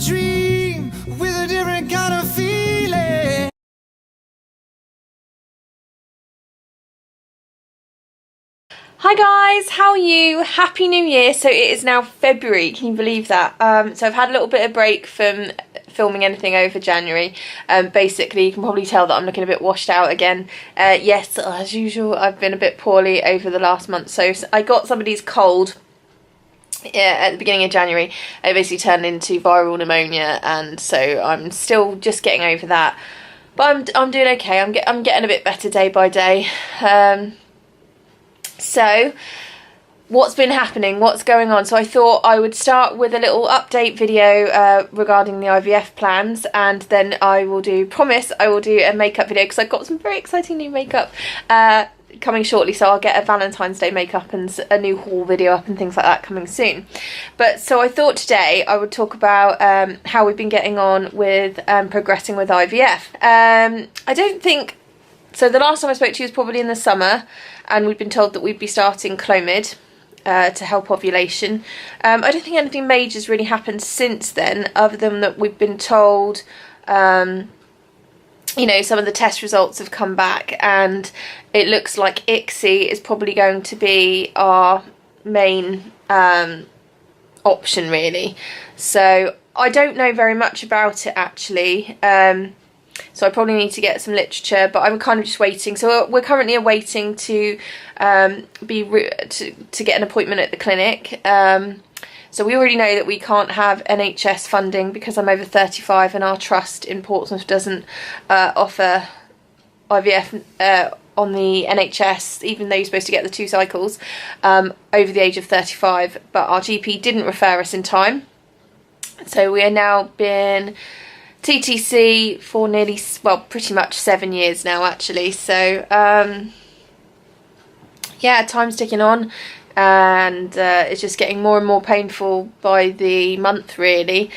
dream with a different kind of feeling. Hi guys, how are you? Happy New Year. So it is now February, can you believe that? So I've had a little bit of break from filming anything over January. Basically, you can probably tell that I'm looking a bit washed out again. Yes, as usual, I've been a bit poorly over the last month. So I got somebody's cold at the beginning of January. It basically turned into viral pneumonia, and so I'm still just getting over that. But I'm doing okay. I'm getting a bit better day by day. So what's been happening, what's going on? So I thought I would start with a little update video regarding the IVF plans, and then I will do a makeup video, because I've got some very exciting new makeup coming shortly. So I'll get a Valentine's Day makeup and a new haul video up and things like that coming soon. But so I thought today I would talk about how we've been getting on with progressing with IVF. I don't think so. The last time I spoke to you was probably in the summer, and we'd been told that we'd be starting Clomid to help ovulation. I don't think anything major has really happened since then, other than that we've been told, you know, some of the test results have come back, and it looks like ICSI is probably going to be our main option, really. So I don't know very much about it, actually. So I probably need to get some literature, but I'm kind of just waiting. So we're currently awaiting to get an appointment at the clinic. So we already know that we can't have NHS funding because I'm over 35, and our trust in Portsmouth doesn't offer IVF on the NHS, even though you're supposed to get the 2 cycles over the age of 35. But our GP didn't refer us in time, so we are now been TTC for nearly, well, pretty much 7 years now, actually. So yeah, time's ticking on, and it's just getting more and more painful by the month, really.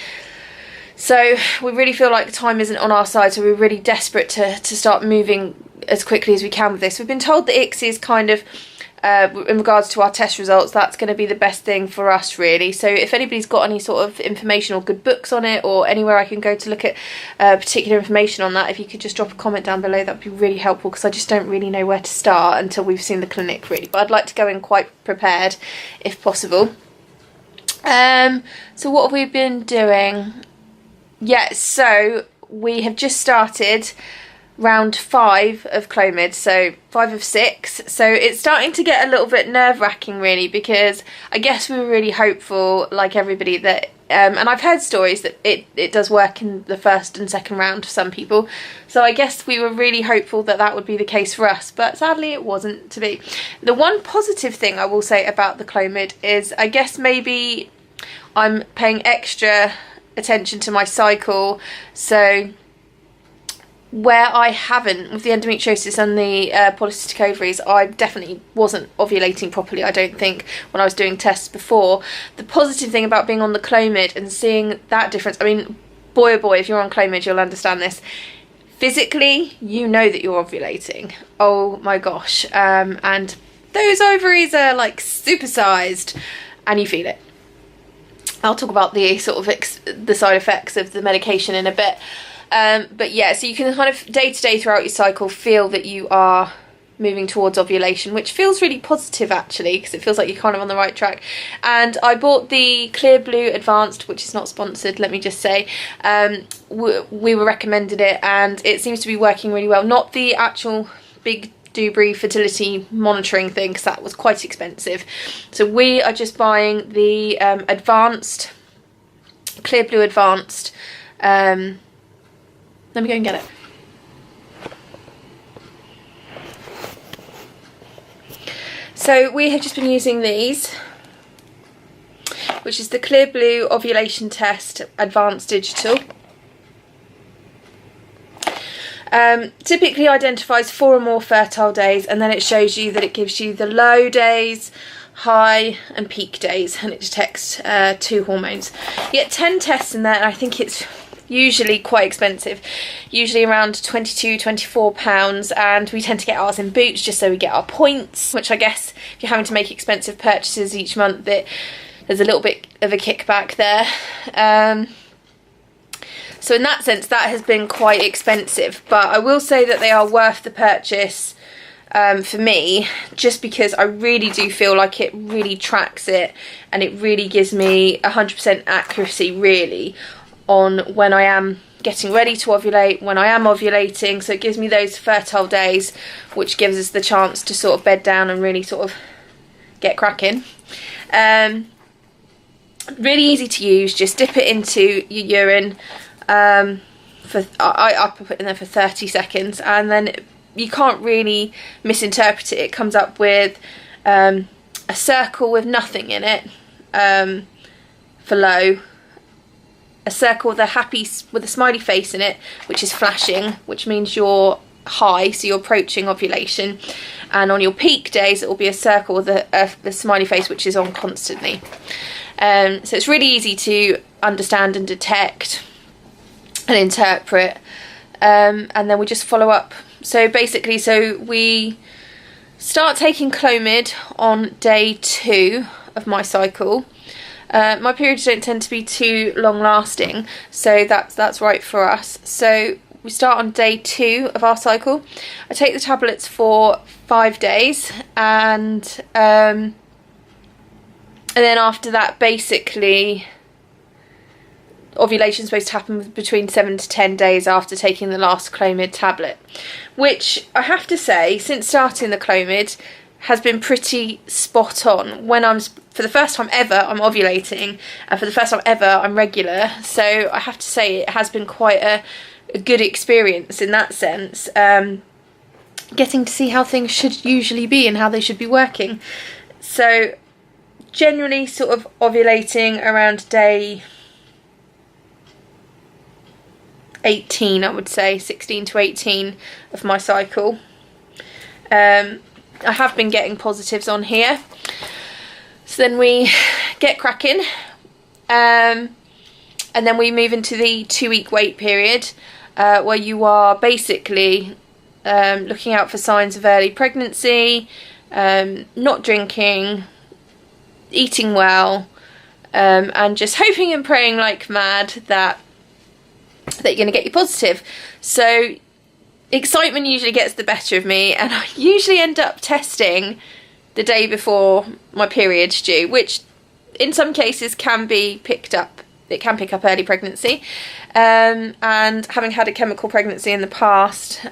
So we really feel like time isn't on our side, so we're really desperate to start moving as quickly as we can with this. We've been told that ICSI is kind of, in regards to our test results, that's going to be the best thing for us, really. So if anybody's got any sort of information or good books on it, or anywhere I can go to look at particular information on that, if you could just drop a comment down below, that'd be really helpful, because I just don't really know where to start until we've seen the clinic, really. But I'd like to go in quite prepared if possible. So what have we been doing? Yeah, so we have just started round 5 of Clomid, so 5 of 6. So it's starting to get a little bit nerve-wracking, really, because I guess we were really hopeful, like everybody, that and I've heard stories that it does work in the first and second round for some people, so I guess we were really hopeful that that would be the case for us, but sadly it wasn't to be. The one positive thing I will say about the Clomid is, I guess maybe I'm paying extra attention to my cycle. So where I haven't, with the endometriosis and the polycystic ovaries, I definitely wasn't ovulating properly, I don't think, when I was doing tests before. The positive thing about being on the Clomid and seeing that difference, I mean, boy oh boy, if you're on Clomid you'll understand this. Physically, you know that you're ovulating. Oh my gosh. And those ovaries are like supersized, and you feel it. I'll talk about the sort of the side effects of the medication in a bit. But yeah, so you can kind of day to day throughout your cycle feel that you are moving towards ovulation, which feels really positive, actually, because it feels like you're kind of on the right track. And I bought the Clear Blue Advanced, which is not sponsored, let me just say. We were recommended it, and it seems to be working really well. Not the actual big Dubry fertility monitoring thing, because that was quite expensive. So we are just buying the advanced, Clear Blue Advanced. Let me go and get it. So we have just been using these, which is the Clear Blue Ovulation Test Advanced Digital. Typically identifies 4 or more fertile days, and then it shows you that it gives you the low days, high and peak days, and it detects 2 hormones. You get 10 tests in there, and I think it's usually quite expensive, usually around £22–24, and we tend to get ours in Boots just so we get our points, which I guess if you're having to make expensive purchases each month, there's a little bit of a kickback there. So in that sense, that has been quite expensive, but I will say that they are worth the purchase for me, just because I really do feel like it really tracks it, and it really gives me 100% accuracy really on when I am getting ready to ovulate, when I am ovulating. So it gives me those fertile days, which gives us the chance to sort of bed down and really sort of get cracking. Really easy to use. Just dip it into your urine. I put it in there for 30 seconds, and then you can't really misinterpret it. It comes up with a circle with nothing in it for low, a circle with a smiley face in it, which is flashing, which means you're high, so you're approaching ovulation, and on your peak days it will be a circle with a smiley face, which is on constantly. So it's really easy to understand and detect and interpret, and then we just follow up. So basically, we start taking Clomid on day 2 of my cycle. My periods don't tend to be too long lasting, so that's right for us. So we start on day 2 of our cycle. I take the tablets for 5 days, and then after that, basically, ovulation is supposed to happen between 7 to 10 days after taking the last Clomid tablet, which I have to say, since starting the Clomid, has been pretty spot on. When for the first time ever, I'm ovulating, and for the first time ever, I'm regular. So I have to say it has been quite a good experience in that sense, getting to see how things should usually be and how they should be working. So generally sort of ovulating around day 18, I would say 16 to 18 of my cycle. I have been getting positives on here. So then we get cracking, and then we move into the 2-week wait period, where you are basically looking out for signs of early pregnancy, not drinking, eating well, and just hoping and praying like mad that you're going to get you positive. So excitement usually gets the better of me, and I usually end up testing the day before my period's due, which in some cases can be picked up. It can pick up early pregnancy, and having had a chemical pregnancy in the past,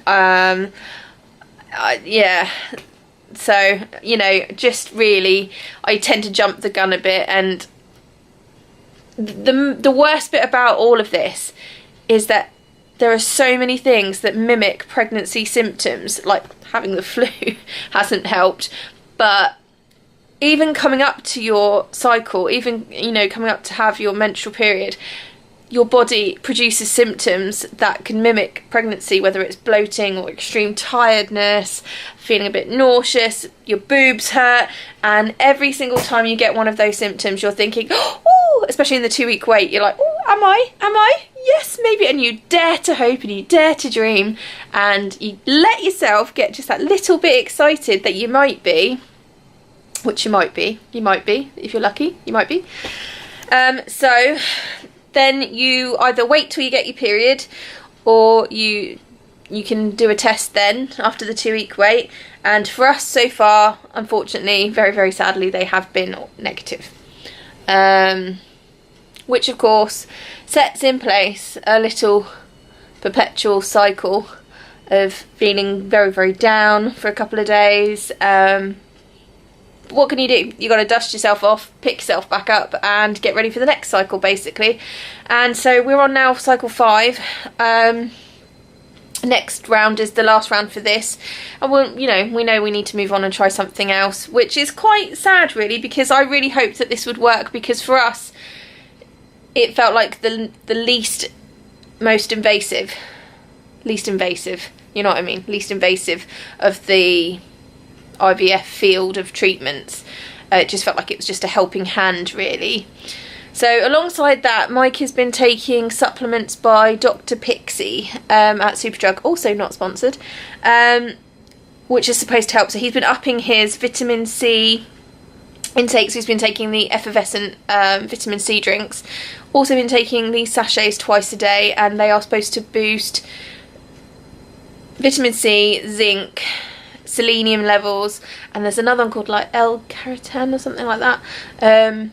yeah, so, you know, just really, I tend to jump the gun a bit. And the worst bit about all of this is that there are so many things that mimic pregnancy symptoms, like having the flu hasn't helped, but even coming up to your cycle, even, you know, coming up to have your menstrual period, your body produces symptoms that can mimic pregnancy, whether it's bloating or extreme tiredness, feeling a bit nauseous, your boobs hurt, and every single time you get one of those symptoms, you're thinking, oh, especially in the 2-week wait, you're like, oh, am I? Yes, maybe. And you dare to hope and you dare to dream, and you let yourself get just that little bit excited that you might be, which you might be, if you're lucky, you might be. So then you either wait till you get your period, or you can do a test then after the 2-week wait. And for us so far, unfortunately, very, very sadly, they have been negative. Which of course sets in place a little perpetual cycle of feeling very, very down for a couple of days. What can you do? You got to dust yourself off, pick yourself back up, and get ready for the next cycle, basically. And so we're on now cycle 5. Next round is the last round for this, and we know we need to move on and try something else, which is quite sad, really, because I really hoped that this would work, because for us it felt like the least invasive, you know what I mean, least invasive of the IVF field of treatments. It just felt like it was just a helping hand, really. So alongside that, Mike has been taking supplements by Dr. Pixie at Superdrug, also not sponsored, which is supposed to help. So he's been upping his vitamin C intakes. He's been taking the effervescent vitamin C drinks, also been taking these sachets twice a day, and they are supposed to boost vitamin C, zinc, selenium levels, and there's another one called like L-carotene or something like that, and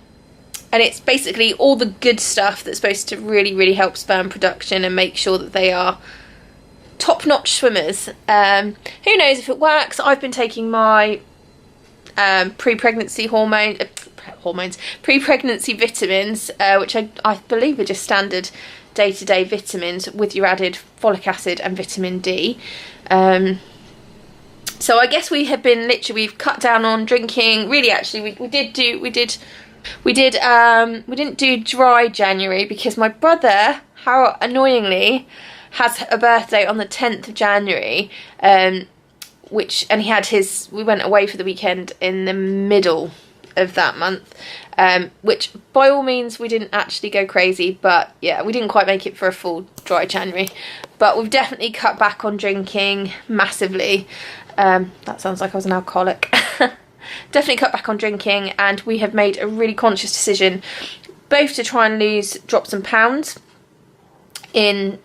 it's basically all the good stuff that's supposed to really help sperm production and make sure that they are top-notch swimmers. Who knows if it works? I've been taking my pre-pregnancy pre-pregnancy vitamins, which I believe are just standard day-to-day vitamins with your added folic acid and vitamin D. So I guess we have been we've cut down on drinking. Really, actually, we didn't do dry January because my brother, how annoyingly, has a birthday on the 10th of January, and we went away for the weekend in the middle of that month, which by all means we didn't actually go crazy, but yeah, we didn't quite make it for a full dry January, but we've definitely cut back on drinking massively. That sounds like I was an alcoholic. Definitely cut back on drinking, and we have made a really conscious decision both to try and drop some pounds in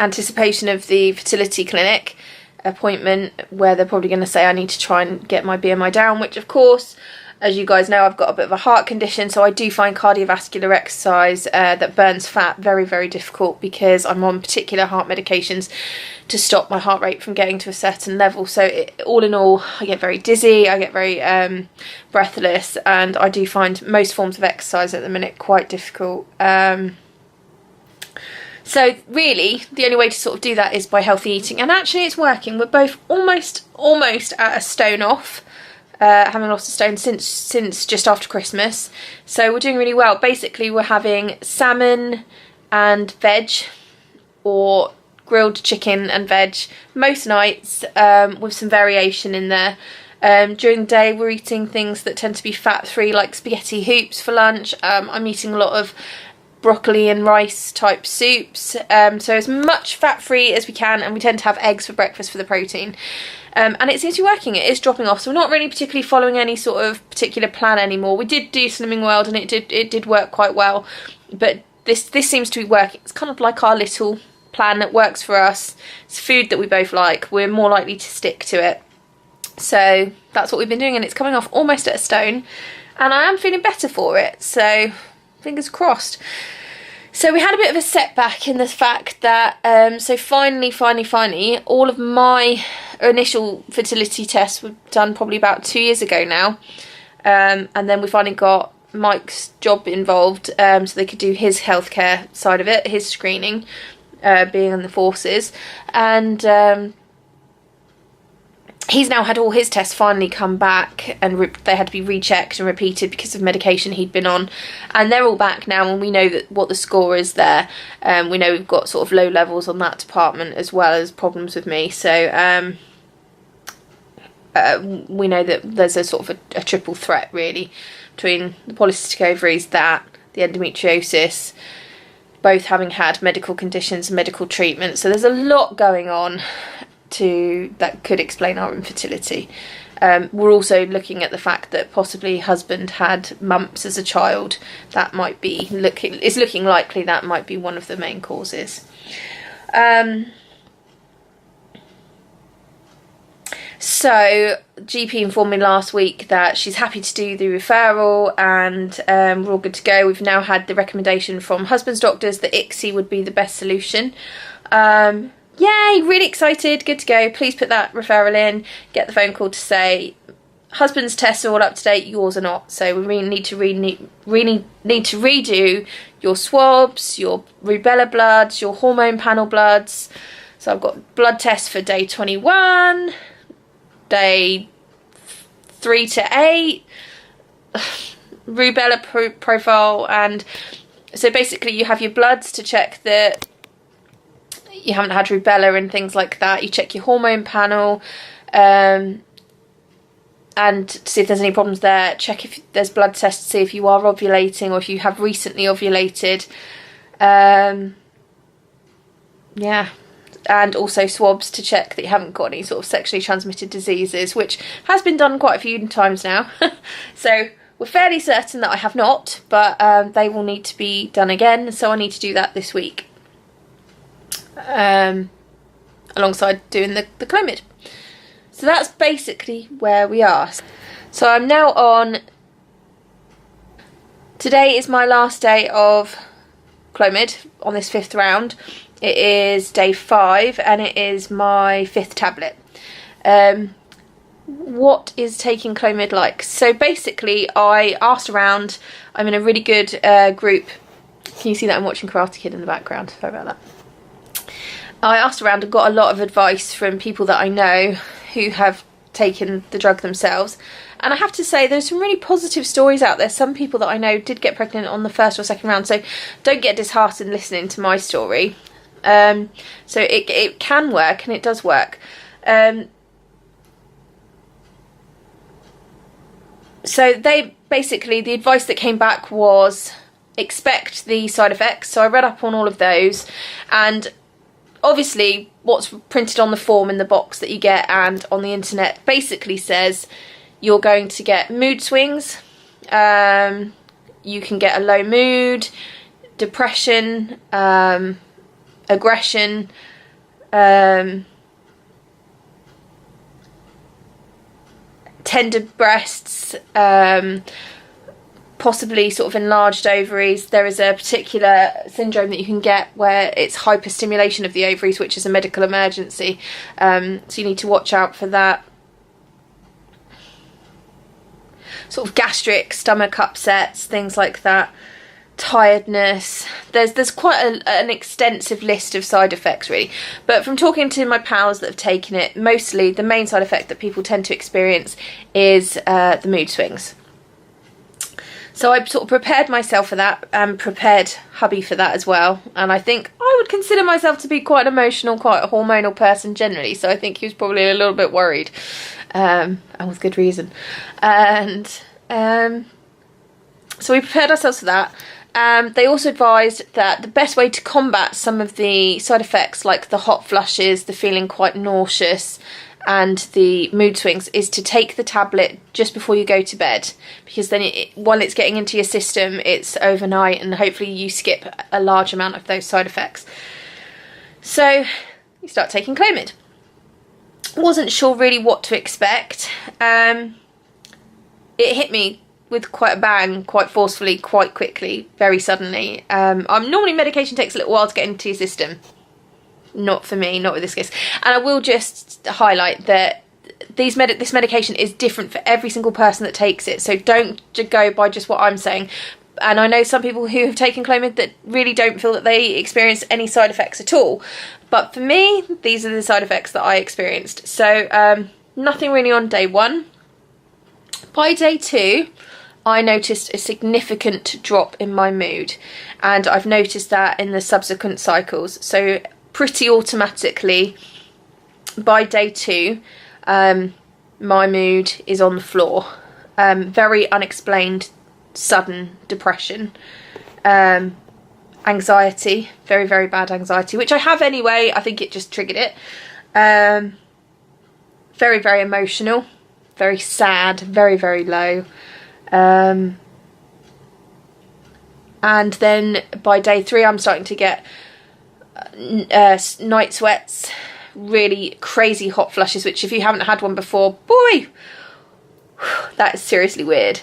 anticipation of the fertility clinic appointment, where they're probably going to say I need to try and get my BMI down, which of course, as you guys know, I've got a bit of a heart condition, so I do find cardiovascular exercise that burns fat very difficult, because I'm on particular heart medications to stop my heart rate from getting to a certain level. So all in all, I get very dizzy, I get very breathless, and I do find most forms of exercise at the minute quite difficult. So really, the only way to sort of do that is by healthy eating, and actually it's working. We're both almost at a stone off, having lost a stone since just after Christmas. So we're doing really well. Basically, we're having salmon and veg, or grilled chicken and veg most nights, with some variation in there. During the day, we're eating things that tend to be fat-free, like spaghetti hoops for lunch. I'm eating a lot of broccoli and rice type soups, so as much fat-free as we can, and we tend to have eggs for breakfast for the protein. And it seems to be working. It is dropping off, so we're not really particularly following any sort of particular plan anymore. We did do Slimming World, and it did work quite well, but this seems to be working. It's kind of like our little plan that works for us. It's food that we both like. We're more likely to stick to it. So that's what we've been doing, and it's coming off almost at a stone, and I am feeling better for it, so fingers crossed. So we had a bit of a setback in the fact that, so finally, all of my initial fertility tests were done probably about 2 years ago now, and then we finally got Mike's job involved, so they could do his healthcare side of it, his screening, being in the forces, and he's now had all his tests finally come back, and they had to be rechecked and repeated because of medication he'd been on, and they're all back now, and we know that what the score is there. We know we've got sort of low levels on that department as well as problems with me, so we know that there's a sort of a triple threat really between the polycystic ovaries, the endometriosis, both having had medical conditions and medical treatment. So there's a lot going on that could explain our infertility. We're also looking at the fact that possibly husband had mumps as a child. That might be looking likely. That might be one of the main causes. So GP informed me last week that she's happy to do the referral, and we're all good to go. We've now had the recommendation from husband's doctors that ICSI would be the best solution. Yay, really excited, good to go. Please put that referral in, get the phone call to say husband's tests are all up to date, yours are not. So we really need to redo your swabs, your rubella bloods, your hormone panel bloods. So I've got blood tests for day 21, day 3 to 8, rubella profile, and so basically you have your bloods to check that you haven't had rubella and things like that. You check your hormone panel, and to see if there's any problems there. Check if there's blood tests to see if you are ovulating or if you have recently ovulated. Yeah, and also swabs to check that you haven't got any sort of sexually transmitted diseases, which has been done quite a few times now. So we're fairly certain that I have not, but they will need to be done again, so I need to do that this week, alongside doing the Clomid. So that's basically where we are. So I'm now on, today is my last day of Clomid on this 5th round. It is day 5 and it is my 5th tablet. What is taking Clomid like? So basically I asked around. I'm in a really good group. Can you see that I'm watching Karate Kid in the background? Sorry about that. I asked around and got a lot of advice from people that I know who have taken the drug themselves, and I have to say there's some really positive stories out there. Some people that I know did get pregnant on the 1st or 2nd round, so don't get disheartened listening to my story. So it can work, and it does work. So they basically, the advice that came back was expect the side effects. So I read up on all of those, and obviously what's printed on the form in the box that you get and on the internet basically says you're going to get mood swings, you can get a low mood, depression, aggression, tender breasts, possibly sort of enlarged ovaries. There is a particular syndrome that you can get where it's hyperstimulation of the ovaries, which is a medical emergency, so you need to watch out for that. Sort of gastric, stomach upsets, things like that. Tiredness. There's quite an extensive list of side effects really, but from talking to my pals that have taken it, mostly the main side effect that people tend to experience is the mood swings. So I sort of prepared myself for that and prepared hubby for that as well, and I think I would consider myself to be quite an emotional, quite a hormonal person generally, so I think he was probably a little bit worried, and with good reason. And so we prepared ourselves for that. They also advised that the best way to combat some of the side effects, like the hot flushes, the feeling quite nauseous, and the mood swings, is to take the tablet just before you go to bed, because then while it's getting into your system, it's overnight, and hopefully you skip a large amount of those side effects. So you start taking Clomid. Wasn't sure really what to expect. It hit me with quite a bang, quite forcefully, quite quickly, very suddenly. Normally medication takes a little while to get into your system. Not for me, not with this case. And I will just highlight that this medication is different for every single person that takes it, so don't go by just what I'm saying. And I know some people who have taken Clomid that really don't feel that they experience any side effects at all, but for me, these are the side effects that I experienced. So nothing really on day 1. By day 2, I noticed a significant drop in my mood, and I've noticed that in the subsequent cycles. So pretty automatically, by day 2, my mood is on the floor. Very unexplained, sudden depression, anxiety, very, very bad anxiety, which I have anyway. I think it just triggered it. Very, very emotional, very sad, very, very low. And then by day 3, I'm starting to get night sweats, really crazy hot flushes, which if you haven't had one before, boy, that is seriously weird.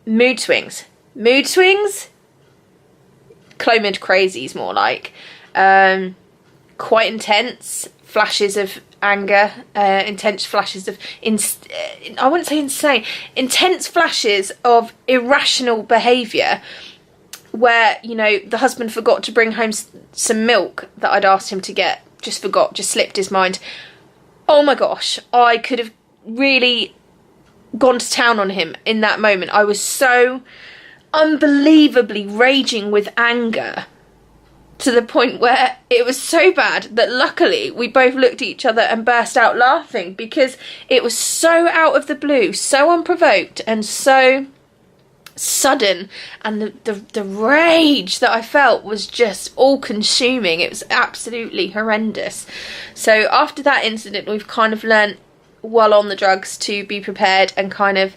Mood swings, Clomid crazies more like, quite intense flashes of anger, intense flashes of I wouldn't say insane, intense flashes of irrational behaviour, where, you know, the husband forgot to bring home some milk that I'd asked him to get, just slipped his mind. Oh my gosh, I could have really gone to town on him in that moment. I was so unbelievably raging with anger, to the point where it was so bad that luckily we both looked at each other and burst out laughing, because it was so out of the blue, so unprovoked, and so sudden, and the rage that I felt was just all consuming. It was absolutely horrendous. So after that incident, we've kind of learnt while on the drugs to be prepared and kind of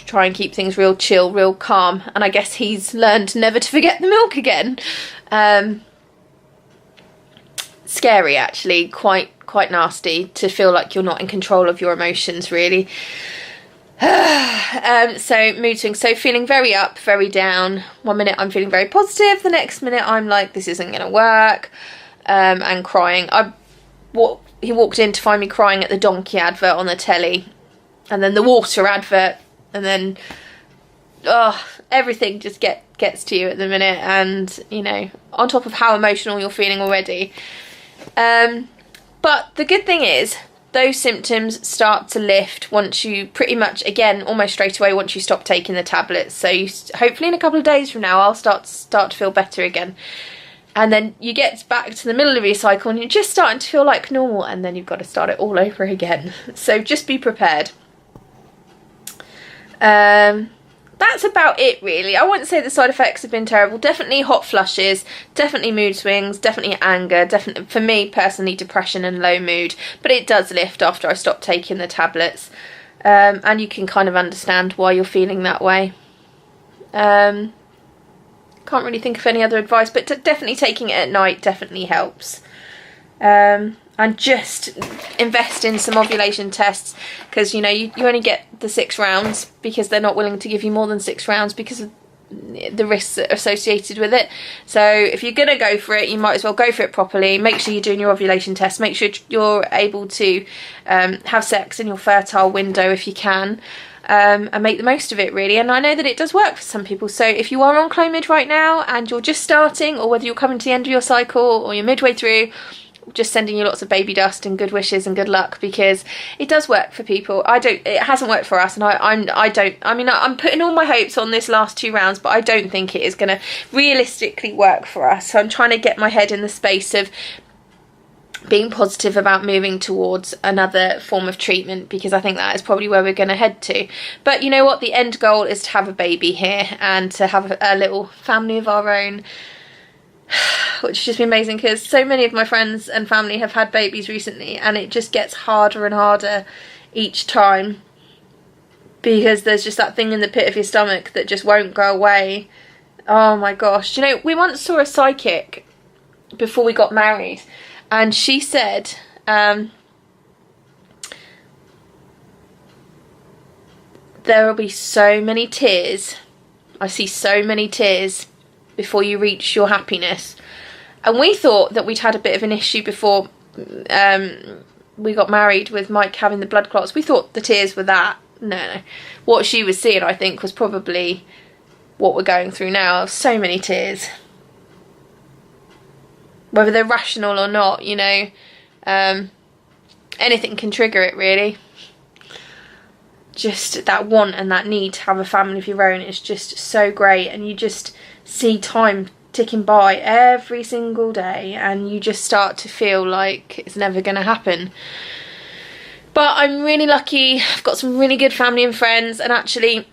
try and keep things real chill, real calm. And I guess he's learned never to forget the milk again. Scary, actually, quite nasty to feel like you're not in control of your emotions, really. So mood swings, so feeling very up, very down. One minute I'm feeling very positive, the next minute I'm like, this isn't gonna work, and crying. He walked in to find me crying at the donkey advert on the telly, and then the water advert, and then everything just gets to you at the minute, and you know, on top of how emotional you're feeling already. But the good thing is, those symptoms start to lift once you pretty much, again, almost straight away once you stop taking the tablets. So hopefully in a couple of days from now, I'll start to feel better again. And then you get back to the middle of your cycle and you're just starting to feel like normal, and then you've got to start it all over again. So just be prepared. That's about it, really. I wouldn't say the side effects have been terrible. Definitely hot flushes, definitely mood swings, definitely anger, definitely, for me personally, depression and low mood. But it does lift after I stop taking the tablets. And you can kind of understand why you're feeling that way. Can't really think of any other advice, but definitely taking it at night definitely helps. And just invest in some ovulation tests, because you know you only get the 6 rounds because they're not willing to give you more than 6 rounds because of the risks associated with it. So if you're gonna go for it, you might as well go for it properly. Make sure you're doing your ovulation test, make sure you're able to have sex in your fertile window if you can, and make the most of it, really. And I know that it does work for some people. So if you are on Clomid right now and you're just starting, or whether you're coming to the end of your cycle or you're midway through, just sending you lots of baby dust and good wishes and good luck, because it does work for people. It hasn't worked for us, and I'm putting all my hopes on this last 2 rounds, but I don't think it is going to realistically work for us. So I'm trying to get my head in the space of being positive about moving towards another form of treatment, because I think that is probably where we're going to head to. But you know what, the end goal is to have a baby here and to have a little family of our own, which has just been amazing, because so many of my friends and family have had babies recently, and it just gets harder and harder each time, because there's just that thing in the pit of your stomach that just won't go away. Oh my gosh. You know, we once saw a psychic before we got married, and she said there will be so many tears. I see so many tears before you reach your happiness. And we thought that we'd had a bit of an issue before we got married with Mike having the blood clots. We thought the tears were that. No. What she was seeing, I think, was probably what we're going through now. So many tears. Whether they're rational or not, you know, anything can trigger it, really. Just that want and that need to have a family of your own is just so great, and you just see time ticking by every single day, and you just start to feel like it's never going to happen. But I'm really lucky. I've got some really good family and friends, and actually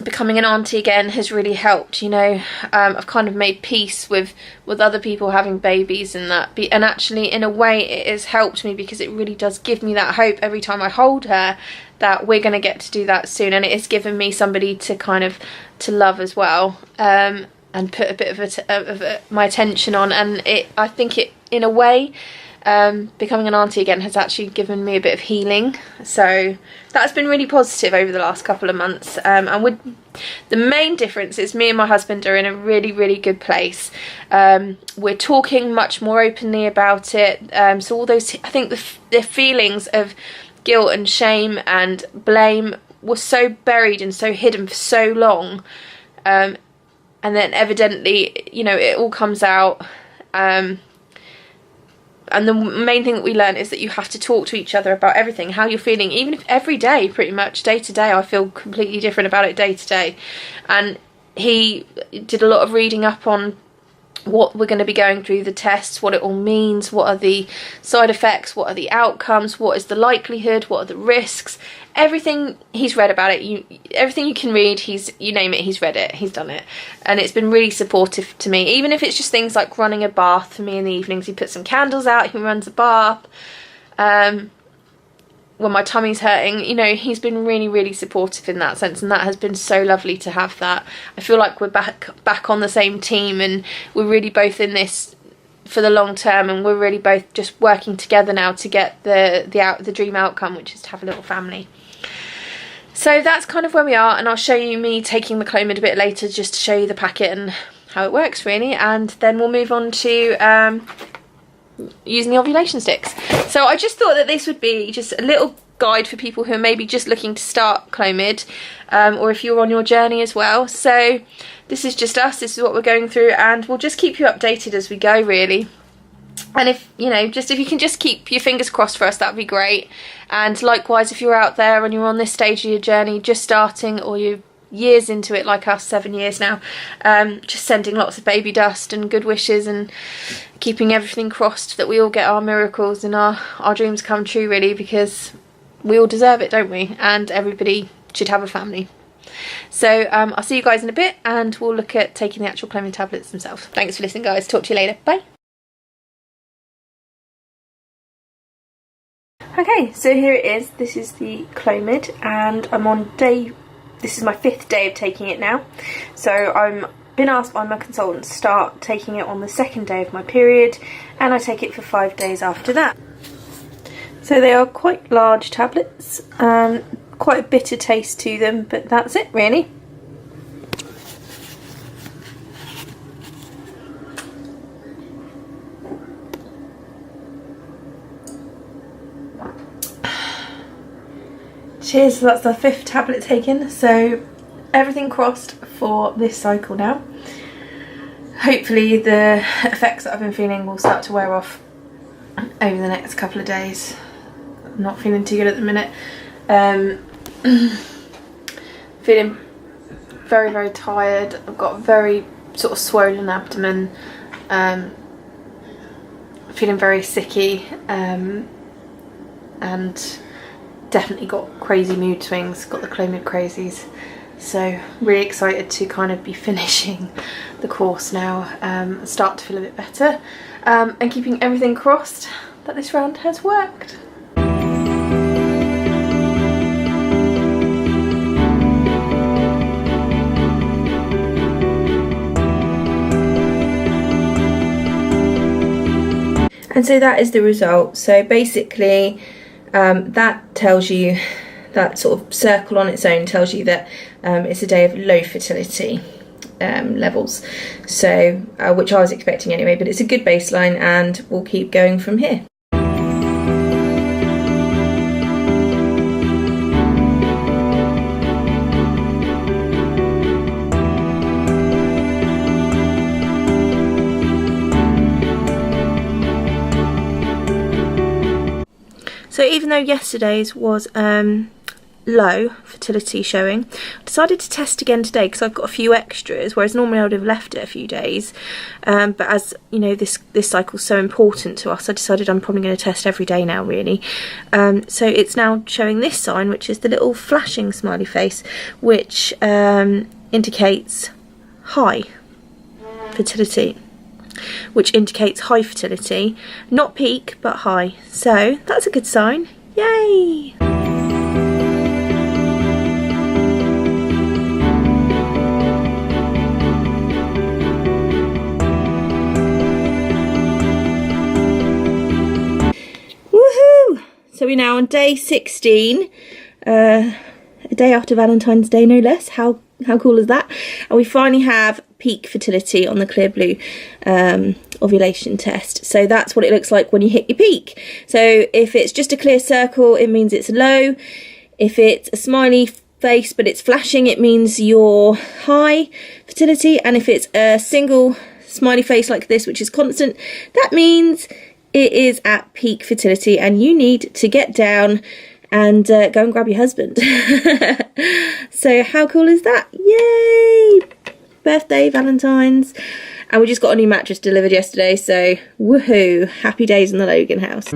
becoming an auntie again has really helped. You know, I've kind of made peace with other people having babies and that, and actually in a way it has helped me, because it really does give me that hope every time I hold her that we're going to get to do that soon, and it has given me somebody to kind of to love as well, and put a bit of my attention on. And I think it, in a way, becoming an auntie again has actually given me a bit of healing. So that's been really positive over the last couple of months. And with the main difference is me and my husband are in a really, really good place. We're talking much more openly about it. So all those, I think the feelings of guilt and shame and blame were so buried and so hidden for so long. And then evidently, you know, it all comes out. And the main thing that we learned is that you have to talk to each other about everything, how you're feeling, even if every day, pretty much day to day, I feel completely different about it day to day. And he did a lot of reading up on what we're going to be going through, the tests, what it all means, what are the side effects, what are the outcomes, what is the likelihood, what are the risks, everything. He's read about it. Everything you can read, you name it, he's read it, he's done it. And it's been really supportive to me, even if it's just things like running a bath for me in the evenings. He puts some candles out, he runs a bath. when my tummy's hurting, you know, he's been really, really supportive in that sense, and that has been so lovely to have that. I feel like we're back on the same team, and we're really both in this for the long term, and we're really both just working together now to get the dream outcome, which is to have a little family. So that's kind of where we are, and I'll show you me taking the Clomid a bit later, just to show you the packet and how it works really, and then we'll move on to using the ovulation sticks. So I just thought that this would be just a little guide for people who are maybe just looking to start Clomid, or if you're on your journey as well. So this is just us, this is what we're going through, and we'll just keep you updated as we go really. And if you know, just if you can just keep your fingers crossed for us, that'd be great. And likewise, if you're out there and you're on this stage of your journey, just starting, or you're years into it like us, 7 years now, just sending lots of baby dust and good wishes, and keeping everything crossed that we all get our miracles and our dreams come true really, because we all deserve it, don't we? And everybody should have a family. So I'll see you guys in a bit, and we'll look at taking the actual Clomid tablets themselves. Thanks for listening guys, talk to you later, bye. Okay, so here it is. This is the Clomid, and I'm on this is my 5th day of taking it now. So I'm been asked by my consultant to start taking it on the 2nd day of my period, and I take it for 5 days after that. So they are quite large tablets, quite a bitter taste to them, but that's it really. Cheers, so that's the 5th tablet taken, so everything crossed for this cycle now. Hopefully the effects that I've been feeling will start to wear off over the next couple of days. I'm not feeling too good at the minute. Feeling very, very tired. I've got a very sort of swollen abdomen. Feeling very sicky, and definitely got crazy mood swings, got the Clomid crazies. So really excited to kind of be finishing the course now, start to feel a bit better, and keeping everything crossed that this round has worked. And so that is the result. So basically that tells you, that sort of circle on its own tells you that it's a day of low fertility levels, so which I was expecting anyway, but it's a good baseline, and we'll keep going from here. So even though yesterday's was low fertility showing, I decided to test again today because I've got a few extras, whereas normally I would have left it a few days. But as you know, this cycle's so important to us, I decided I'm probably going to test every day now really. So it's now showing this sign, which is the little flashing smiley face, which indicates high fertility, which indicates high fertility, not peak but high. So that's a good sign. Yay! Woohoo! So we're now on day 16, a day after Valentine's Day no less. How cool is that? And we finally have peak fertility on the clear blue ovulation test. So that's what it looks like when you hit your peak. So if it's just a clear circle, it means it's low. If it's a smiley face but it's flashing, it means you're high fertility. And if it's a single smiley face like this, which is constant, that means it is at peak fertility and you need to get down and go and grab your husband. So how cool is that? Yay! Birthday, Valentine's. And we just got a new mattress delivered yesterday, so woohoo! Happy days in the Logan house.